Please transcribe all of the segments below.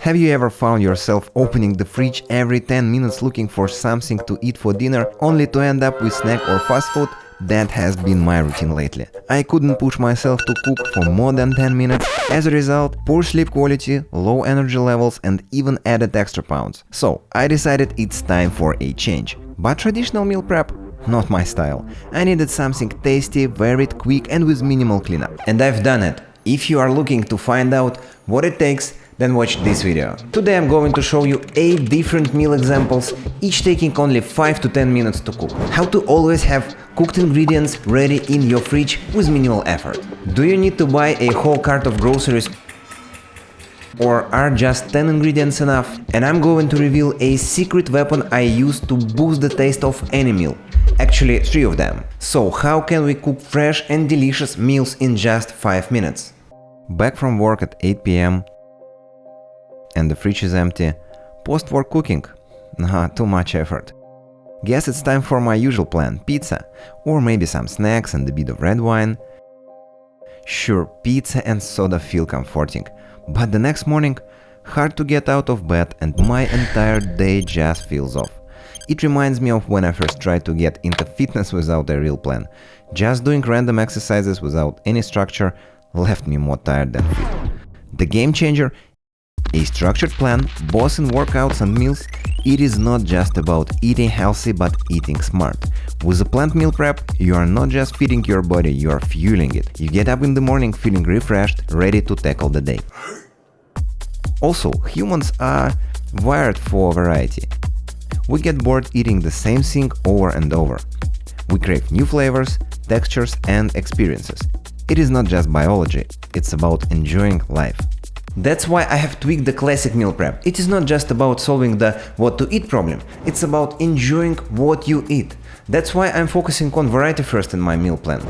Have you ever found yourself opening the fridge every 10 minutes looking for something to eat for dinner, only to end up with snack or fast food? That has been my routine lately. I couldn't push myself to cook for more than 10 minutes. As a result, poor sleep quality, low energy levels, and even added extra pounds. So I decided it's time for a change. But traditional meal prep? Not my style. I needed something tasty, varied, quick, and with minimal cleanup. And I've done it. If you are looking to find out what it takes, then watch this video. Today I'm going to show you 8 different meal examples, each taking only 5 to 10 minutes to cook. How to always have cooked ingredients ready in your fridge with minimal effort. Do you need to buy a whole cart of groceries, or are just 10 ingredients enough? And I'm going to reveal a secret weapon I use to boost the taste of any meal. Actually, 3 of them. So how can we cook fresh and delicious meals in just 5 minutes? Back from work at 8 p.m. and the fridge is empty. Post-work cooking? Nah, too much effort. Guess it's time for my usual plan, pizza. Or maybe some snacks and a bit of red wine. Sure, pizza and soda feel comforting. But the next morning, hard to get out of bed and my entire day just feels off. It reminds me of when I first tried to get into fitness without a real plan. Just doing random exercises without any structure left me more tired than fit. The game changer? A structured plan, both in workouts and meals. It is not just about eating healthy, but eating smart. With a planned meal prep, you are not just feeding your body, you are fueling it. You get up in the morning feeling refreshed, ready to tackle the day. Also, humans are wired for variety. We get bored eating the same thing over and over. We crave new flavors, textures, and experiences. It is not just biology, it's about enjoying life. That's why I have tweaked the classic meal prep. It is not just about solving the what to eat problem, it's about enjoying what you eat. That's why I'm focusing on variety first in my meal plan.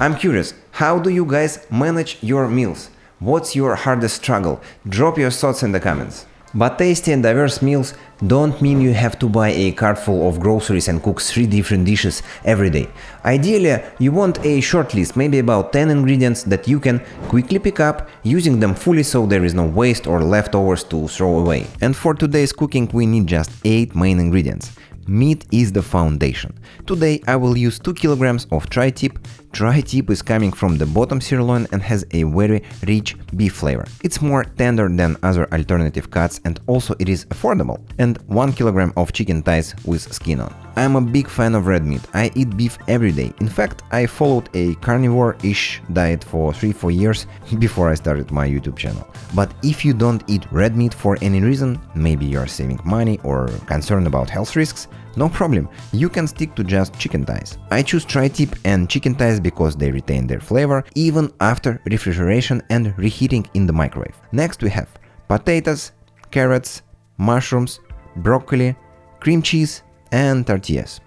I'm curious, how do you guys manage your meals? What's your hardest struggle? Drop your thoughts in the comments. But tasty and diverse meals don't mean you have to buy a cart full of groceries and cook 3 different dishes every day. Ideally, you want a short list, maybe about 10 ingredients that you can quickly pick up, using them fully so there is no waste or leftovers to throw away. And for today's cooking we need just 8 main ingredients. Meat is the foundation. Today I will use 2 kilograms of tri-tip. Tri-tip is coming from the bottom sirloin and has a very rich beef flavor. It's more tender than other alternative cuts and also it is affordable. And 1 kilogram of chicken thighs with skin on. I'm a big fan of red meat. I eat beef every day. In fact, I followed a carnivore-ish diet for 3-4 years before I started my YouTube channel. But if you don't eat red meat for any reason, maybe you're saving money or concerned about health risks, no problem, you can stick to just chicken thighs. I choose tri-tip and chicken thighs because they retain their flavor even after refrigeration and reheating in the microwave. Next we have potatoes, carrots, mushrooms, broccoli, cream cheese, and tortillas.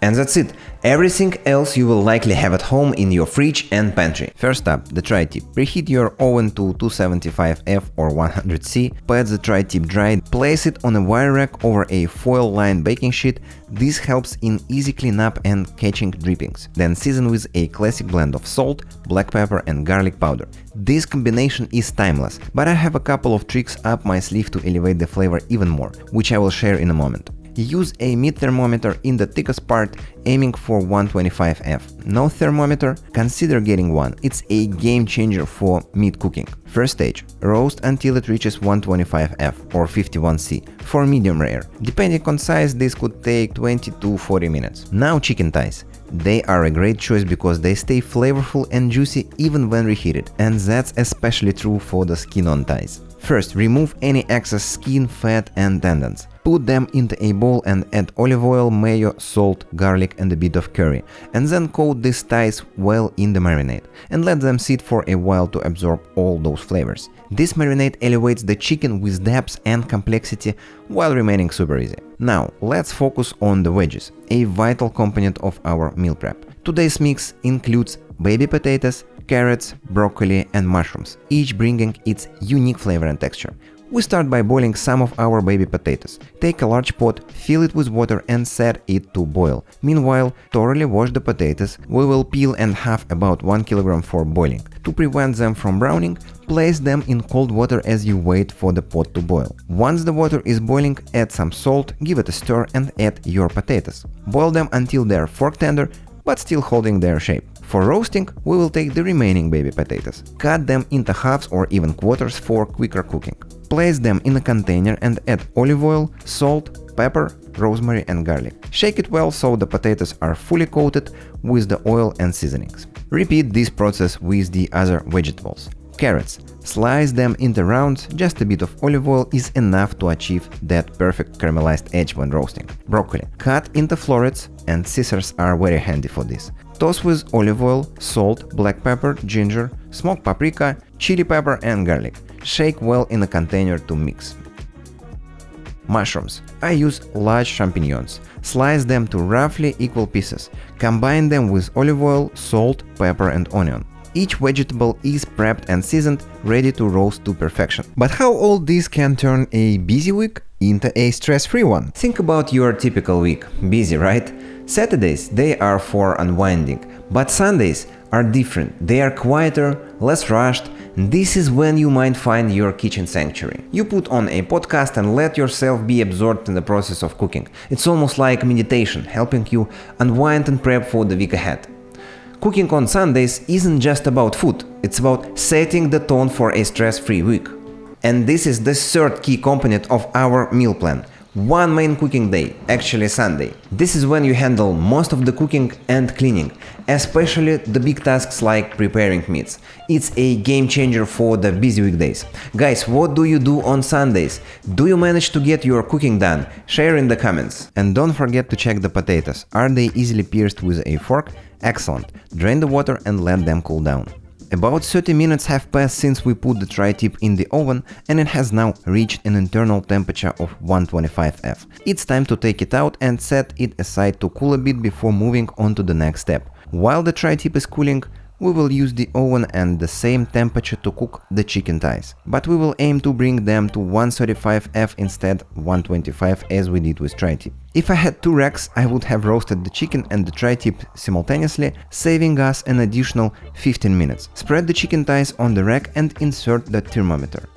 And that's it. Everything else you will likely have at home in your fridge and pantry. First up, the tri-tip. Preheat your oven to 275F or 100C, pat the tri-tip dry, place it on a wire rack over a foil-lined baking sheet. This helps in easy cleanup and catching drippings. Then season with a classic blend of salt, black pepper and garlic powder. This combination is timeless, but I have a couple of tricks up my sleeve to elevate the flavor even more, which I will share in a moment. Use a meat thermometer in the thickest part, aiming for 125F. No thermometer? Consider getting one. It's a game changer for meat cooking. First stage, roast until it reaches 125F or 51C for medium rare. Depending on size, this could take 20 to 40 minutes. Now chicken thighs. They are a great choice because they stay flavorful and juicy even when reheated, and that's especially true for the skin-on thighs. First, remove any excess skin, fat and tendons. Put them into a bowl and add olive oil, mayo, salt, garlic and a bit of curry, and then coat these thighs well in the marinade and let them sit for a while to absorb all those flavors. This marinade elevates the chicken with depth and complexity while remaining super easy. Now, let's focus on the veggies, a vital component of our meal prep. Today's mix includes baby potatoes, carrots, broccoli and mushrooms, each bringing its unique flavor and texture. We start by boiling some of our baby potatoes. Take a large pot, fill it with water and set it to boil. Meanwhile, thoroughly wash the potatoes. We will peel and have about 1 kilogram for boiling. To prevent them from browning, place them in cold water as you wait for the pot to boil. Once the water is boiling, add some salt, give it a stir and add your potatoes. Boil them until they are fork tender, but still holding their shape. For roasting, we will take the remaining baby potatoes. Cut them into halves or even quarters for quicker cooking. Place them in a container and add olive oil, salt, pepper, rosemary and garlic. Shake it well so the potatoes are fully coated with the oil and seasonings. Repeat this process with the other vegetables. Carrots. Slice them into rounds, just a bit of olive oil is enough to achieve that perfect caramelized edge when roasting. Broccoli. Cut into florets and scissors are very handy for this. Toss with olive oil, salt, black pepper, ginger, smoked paprika, chili pepper and garlic. Shake well in a container to mix. Mushrooms. I use large champignons. Slice them to roughly equal pieces. Combine them with olive oil, salt, pepper and onion. Each vegetable is prepped and seasoned, ready to roast to perfection. But how all this can turn a busy week into a stress-free one? Think about your typical week. Busy, right? Saturdays, they are for unwinding. But Sundays are different. They are quieter, less rushed. This is when you might find your kitchen sanctuary. You put on a podcast and let yourself be absorbed in the process of cooking. It's almost like meditation, helping you unwind and prep for the week ahead. Cooking on Sundays isn't just about food, it's about setting the tone for a stress-free week. And this is the third key component of our meal plan. One main cooking day, actually Sunday. This is when you handle most of the cooking and cleaning, especially the big tasks like preparing meats. It's a game changer for the busy weekdays. Guys, what do you do on Sundays? Do you manage to get your cooking done? Share in the comments. And don't forget to check the potatoes. Are they easily pierced with a fork? Excellent. Drain the water and let them cool down. About 30 minutes have passed since we put the tri-tip in the oven and it has now reached an internal temperature of 125 F. It's time to take it out and set it aside to cool a bit before moving on to the next step. While the tri-tip is cooling, we will use the oven and the same temperature to cook the chicken thighs. But we will aim to bring them to 135 F instead 125 as we did with tri-tip. If I had 2 racks, I would have roasted the chicken and the tri-tip simultaneously, saving us an additional 15 minutes. Spread the chicken thighs on the rack and insert the thermometer.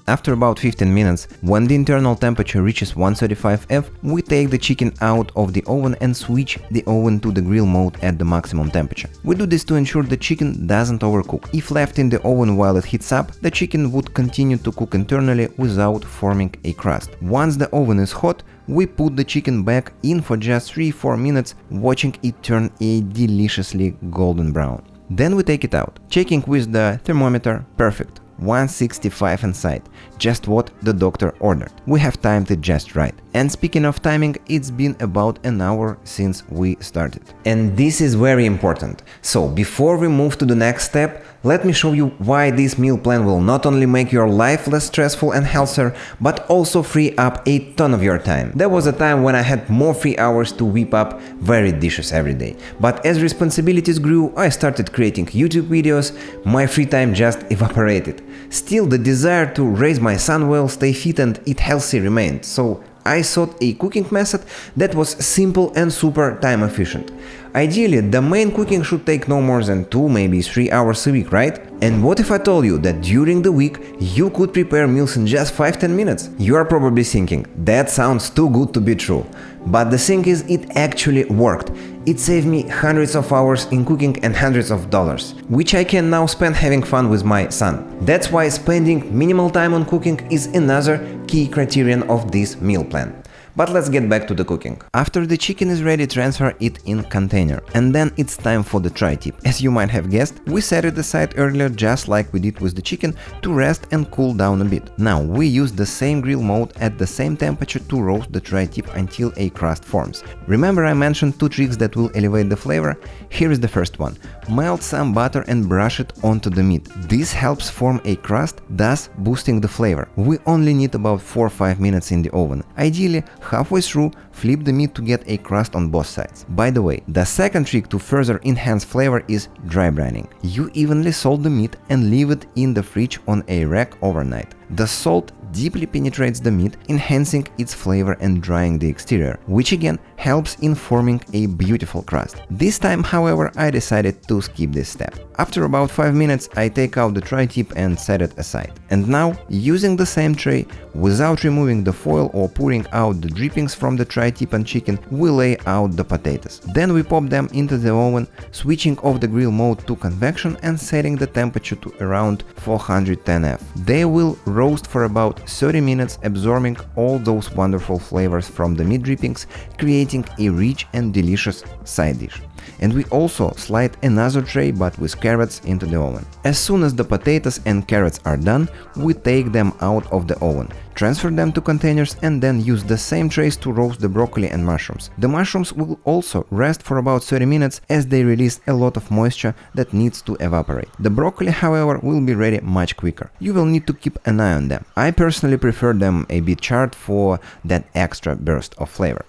After about 15 minutes, when the internal temperature reaches 135 F, we take the chicken out of the oven and switch the oven to the grill mode at the maximum temperature. We do this to ensure the chicken doesn't overcook. If left in the oven while it heats up, the chicken would continue to cook internally without forming a crust. Once the oven is hot, we put the chicken back in for just 3-4 minutes, watching it turn a deliciously golden brown. Then we take it out. Checking with the thermometer, perfect. 165 inside, just what the doctor ordered. We have timed it just right. And speaking of timing, it's been about an hour since we started. And this is very important. So before we move to the next step, let me show you why this meal plan will not only make your life less stressful and healthier, but also free up a ton of your time. There was a time when I had more free hours to whip up varied dishes every day. But as responsibilities grew, I started creating YouTube videos, my free time just evaporated. Still, the desire to raise my son well, stay fit and eat healthy remained, so I sought a cooking method that was simple and super time efficient. Ideally, the main cooking should take no more than 2, maybe 3 hours a week, right? And what if I told you that during the week you could prepare meals in just 5-10 minutes? You are probably thinking, that sounds too good to be true. But the thing is, it actually worked. It saved me hundreds of hours in cooking and hundreds of dollars, which I can now spend having fun with my son. That's why spending minimal time on cooking is another key criterion of this meal plan. But let's get back to the cooking. After the chicken is ready, transfer it in container. And then it's time for the tri-tip. As you might have guessed, we set it aside earlier just like we did with the chicken to rest and cool down a bit. Now we use the same grill mode at the same temperature to roast the tri-tip until a crust forms. Remember I mentioned 2 tricks that will elevate the flavor? Here is the first one. Melt some butter and brush it onto the meat. This helps form a crust, thus boosting the flavor. We only need about 4-5 minutes in the oven. Ideally, Halfway through, flip the meat to get a crust on both sides. By the way, the second trick to further enhance flavor is dry brining. You evenly salt the meat and leave it in the fridge on a rack overnight. The salt deeply penetrates the meat, enhancing its flavor and drying the exterior, which again helps in forming a beautiful crust. This time, however, I decided to skip this step. After about 5 minutes, I take out the tri-tip and set it aside. And now, using the same tray, without removing the foil or pouring out the drippings from the tri-tip and chicken, we lay out the potatoes. Then we pop them into the oven, switching off the grill mode to convection and setting the temperature to around 410 F. They will roast for about 30 minutes, absorbing all those wonderful flavors from the meat drippings, creating a rich and delicious side dish. And we also slide another tray but with carrots into the oven. As soon as the potatoes and carrots are done, we take them out of the oven, transfer them to containers and then use the same trays to roast the broccoli and mushrooms. The mushrooms will also rest for about 30 minutes as they release a lot of moisture that needs to evaporate. The broccoli, however, will be ready much quicker. You will need to keep an eye on them. I personally prefer them a bit charred for that extra burst of flavor.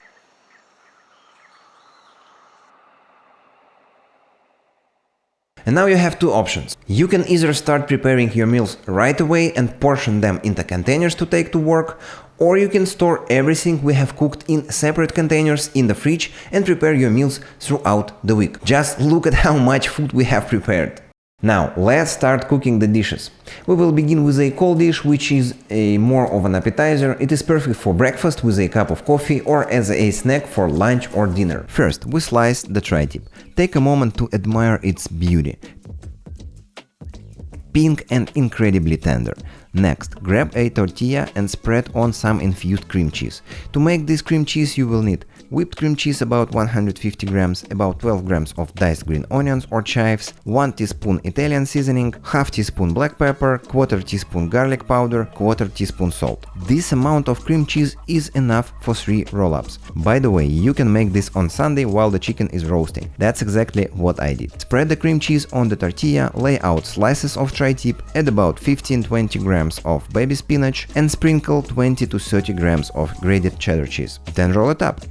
And now you have two options. You can either start preparing your meals right away and portion them into containers to take to work, or you can store everything we have cooked in separate containers in the fridge and prepare your meals throughout the week. Just look at how much food we have prepared. Now, let's start cooking the dishes. We will begin with a cold dish, which is more of an appetizer. It is perfect for breakfast with a cup of coffee or as a snack for lunch or dinner. First, we slice the tri-tip. Take a moment to admire its beauty. Pink and incredibly tender. Next, grab a tortilla and spread on some infused cream cheese. To make this cream cheese you will need whipped cream cheese about 150 grams, about 12 grams of diced green onions or chives, 1 teaspoon Italian seasoning, half teaspoon black pepper, quarter teaspoon garlic powder, quarter teaspoon salt. This amount of cream cheese is enough for 3 roll-ups. By the way, you can make this on Sunday while the chicken is roasting. That's exactly what I did. Spread the cream cheese on the tortilla, lay out slices of tri-tip, add about 15-20 grams of baby spinach and sprinkle 20 to 30 grams of grated cheddar cheese. Then roll it up.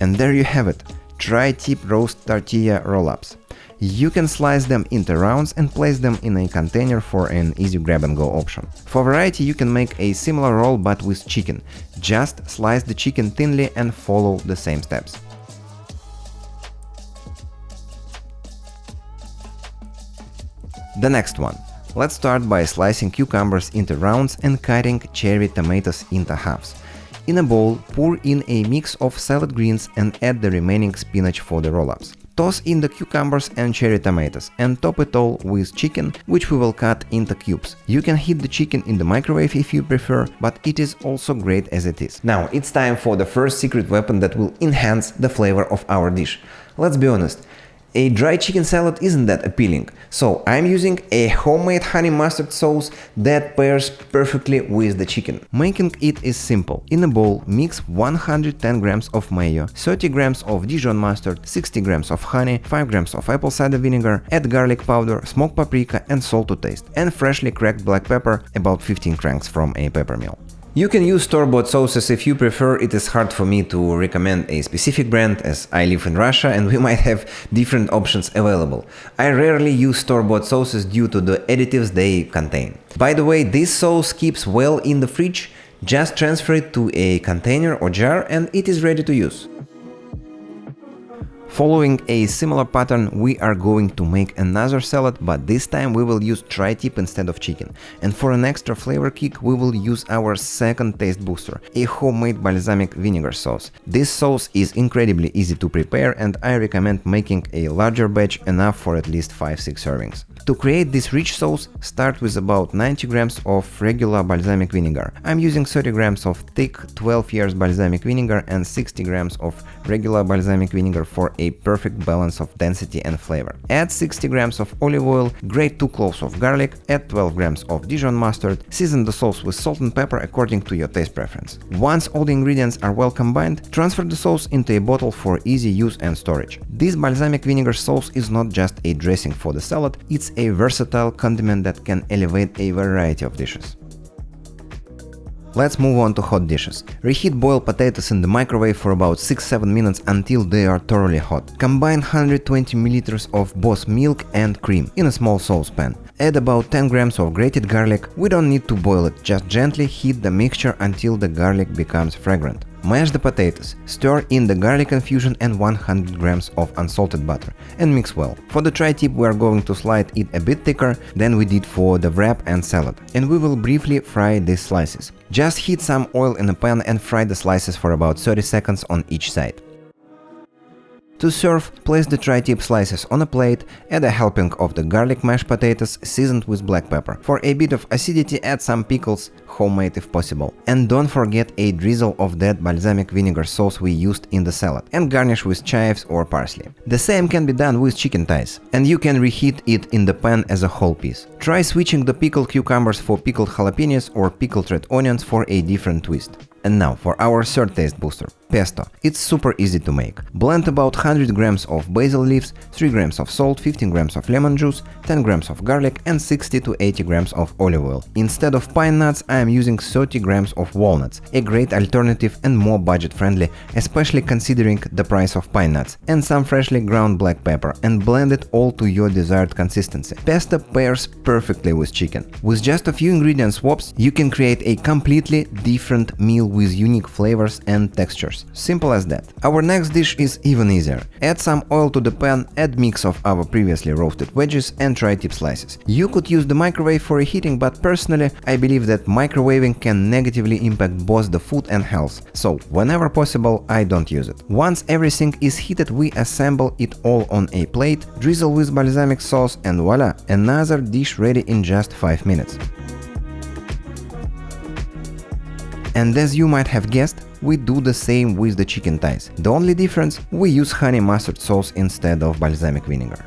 And there you have it, tri-tip roast tortilla roll-ups. You can slice them into rounds and place them in a container for an easy grab-and-go option. For variety, you can make a similar roll but with chicken. Just slice the chicken thinly and follow the same steps. The next one. Let's start by slicing cucumbers into rounds and cutting cherry tomatoes into halves. In a bowl, pour in a mix of salad greens and add the remaining spinach for the roll-ups. Toss in the cucumbers and cherry tomatoes and top it all with chicken, which we will cut into cubes. You can heat the chicken in the microwave if you prefer, but it is also great as it is. Now it's time for the first secret weapon that will enhance the flavor of our dish. Let's be honest. A dry chicken salad isn't that appealing, so I'm using a homemade honey mustard sauce that pairs perfectly with the chicken. Making it is simple. In a bowl, mix 110 grams of mayo, 30 grams of Dijon mustard, 60 grams of honey, 5 grams of apple cider vinegar, add garlic powder, smoked paprika and salt to taste, and freshly cracked black pepper, about 15 cranks from a pepper mill. You can use store-bought sauces if you prefer. It is hard for me to recommend a specific brand as I live in Russia and we might have different options available. I rarely use store-bought sauces due to the additives they contain. By the way, this sauce keeps well in the fridge. Just transfer it to a container or jar and it is ready to use. Following a similar pattern, we are going to make another salad, but this time we will use tri-tip instead of chicken. And for an extra flavor kick, we will use our second taste booster, a homemade balsamic vinegar sauce. This sauce is incredibly easy to prepare and I recommend making a larger batch, enough for at least 5-6 servings. To create this rich sauce, start with about 90 grams of regular balsamic vinegar. I'm using 30 grams of thick 12 years balsamic vinegar and 60 grams of regular balsamic vinegar for a perfect balance of density and flavor. Add 60 grams of olive oil, grate 2 cloves of garlic, add 12 grams of Dijon mustard, season the sauce with salt and pepper according to your taste preference. Once all the ingredients are well combined, transfer the sauce into a bottle for easy use and storage. This balsamic vinegar sauce is not just a dressing for the salad, it's a versatile condiment that can elevate a variety of dishes. Let's move on to hot dishes. Reheat boiled potatoes in the microwave for about 6-7 minutes until they are thoroughly hot. Combine 120 ml of both milk and cream in a small saucepan. Add about 10 grams of grated garlic. We don't need to boil it, just gently heat the mixture until the garlic becomes fragrant. Mash the potatoes, stir in the garlic infusion and 100 grams of unsalted butter and mix well. For the tri-tip we are going to slide it a bit thicker than we did for the wrap and salad, and we will briefly fry these slices. Just heat some oil in a pan and fry the slices for about 30 seconds on each side. To serve, place the tri-tip slices on a plate, add a helping of the garlic mashed potatoes seasoned with black pepper. For a bit of acidity, add some pickles, homemade if possible. And don't forget a drizzle of that balsamic vinegar sauce we used in the salad, and garnish with chives or parsley. The same can be done with chicken thighs, and you can reheat it in the pan as a whole piece. Try switching the pickled cucumbers for pickled jalapenos or pickled red onions for a different twist. And now for our third taste booster, pesto. It's super easy to make. Blend about 100 grams of basil leaves, 3 grams of salt, 15 grams of lemon juice, 10 grams of garlic and 60 to 80 grams of olive oil. Instead of pine nuts, I am using 30 grams of walnuts, a great alternative and more budget-friendly, especially considering the price of pine nuts, and some freshly ground black pepper, and blend it all to your desired consistency. Pesto pairs perfectly with chicken. With just a few ingredient swaps, you can create a completely different meal with unique flavors and textures. Simple as that. Our next dish is even easier. Add some oil to the pan, add mix of our previously roasted veggies and tri-tip slices. You could use the microwave for reheating, but personally I believe that microwaving can negatively impact both the food and health, so whenever possible I don't use it. Once everything is heated, we assemble it all on a plate, drizzle with balsamic sauce, and voila, another dish ready in just 5 minutes. And as you might have guessed, we do the same with the chicken thighs. The only difference, we use honey mustard sauce instead of balsamic vinegar.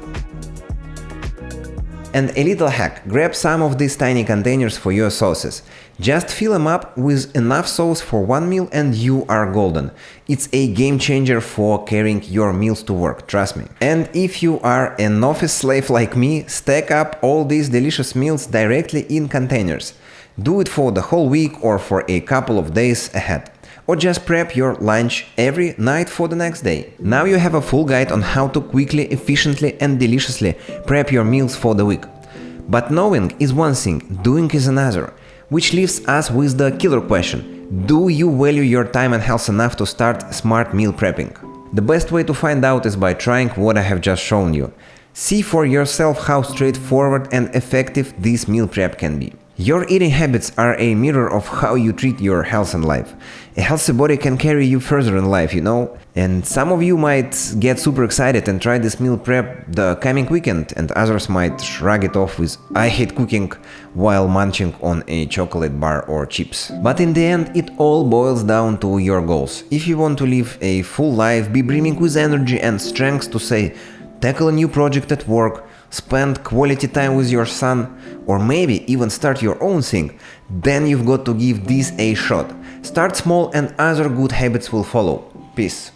And a little hack, grab some of these tiny containers for your sauces. Just fill them up with enough sauce for one meal and you are golden. It's a game changer for carrying your meals to work, trust me. And if you are an office slave like me, stack up all these delicious meals directly in containers. Do it for the whole week or for a couple of days ahead. Or just prep your lunch every night for the next day. Now you have a full guide on how to quickly, efficiently and deliciously prep your meals for the week. But knowing is one thing, doing is another. Which leaves us with the killer question: do you value your time and health enough to start smart meal prepping? The best way to find out is by trying what I have just shown you. See for yourself how straightforward and effective this meal prep can be. Your eating habits are a mirror of how you treat your health and life. A healthy body can carry you further in life, you know? And some of you might get super excited and try this meal prep the coming weekend, and others might shrug it off with "I hate cooking" while munching on a chocolate bar or chips. But in the end, it all boils down to your goals. If you want to live a full life, be brimming with energy and strength to say, tackle a new project at work, spend quality time with your son, or maybe even start your own thing, then you've got to give this a shot. Start small and other good habits will follow. Peace.